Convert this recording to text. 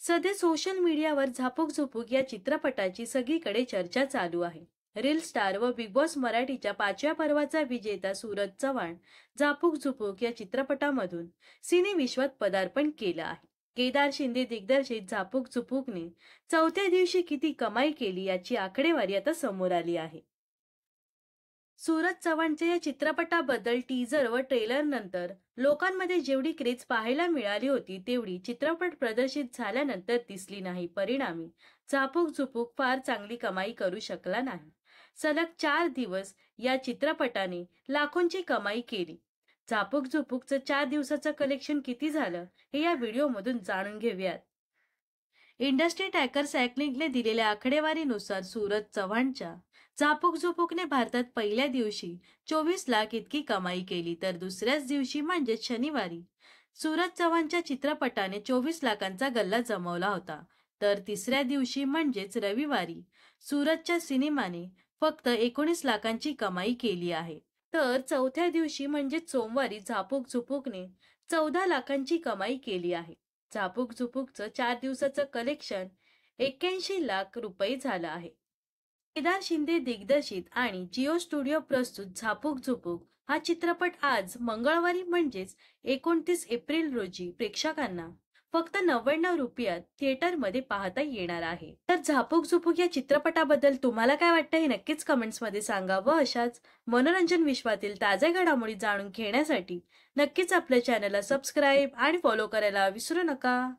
सध्या सोशल मीडियावर झापूक झुपूक या चित्रपटाची सगळीकडे चर्चा चालू आहे. रील स्टार व बिग बॉस मराठीच्या 5व्या पर्वाचा विजेता सूरज चव्हाण झापूक झुपूक या चित्रपटामधून सिने विश्वात पदार्पण केलं आहे. केदार शिंदे दिग्दर्शित झापूक झुपूकने चौथ्या दिवशी किती कमाई केली याची आकडेवारी आता समोर आली आहे. सूरज चव्हाणच्या या चित्रपटाबद्दल टीजर व ट्रेलर नंतर लोकांमध्ये जेवढी क्रेज पाहायला मिळाली होती तेवढी चित्रपट प्रदर्शित झाल्यानंतर दिसली नाही. परिणामी झापूक झुपूक फार चांगली कमाई करू शकला नाही. सलग 4 दिवस या चित्रपटाने लाखोंची कमाई केली. झापूक झुपूकचं 4 दिवसाचं कलेक्शन किती झालं हे या व्हिडिओमधून जाणून घेऊयात. इंडस्ट्री टॅकर सायक्लिंगने दिलेल्या आकडेवारीनुसार सूरज चव्हाणच्या झापूक झुपूकने भारतात पहिल्या दिवशी 24 लाख इतकी कमाई केली, तर दुसऱ्याच दिवशी म्हणजेच शनिवारी सूरज चव्हाणच्या चित्रपटाने 24 लाखांचा गल्ला जमवला होता. तर तिसऱ्या दिवशी म्हणजेच रविवारी सूरजच्या सिनेमाने फक्त 19 लाखांची कमाई केली आहे. तर चौथ्या दिवशी म्हणजेच सोमवारी झापूक झुपूकने 14 लाखांची कमाई केली आहे. झापूक झुपूकचं 4 दिवसाचं कलेक्शन 81 लाख रुपये झालं आहे. केदार शिंदे दिग्दर्शित आणि जिओ स्टुडिओ प्रस्तुत झापूक झुपूक हा चित्रपट आज मंगळवारी म्हणजेच 29 एप्रिल रोजी प्रेक्षकांना फक्त 99 रुपयात थिएटरमध्ये पाहता येणार आहे. तर झापूक झुपूक या चित्रपटाबद्दल तुम्हाला काय वाटतं हे नक्कीच कमेंट्समध्ये सांगा व अशाच मनोरंजन विश्वातील ताज्या घडामोडी जाणून घेण्यासाठी नक्कीच आपल्या चॅनलला सबस्क्राईब आणि फॉलो करायला विसरू नका.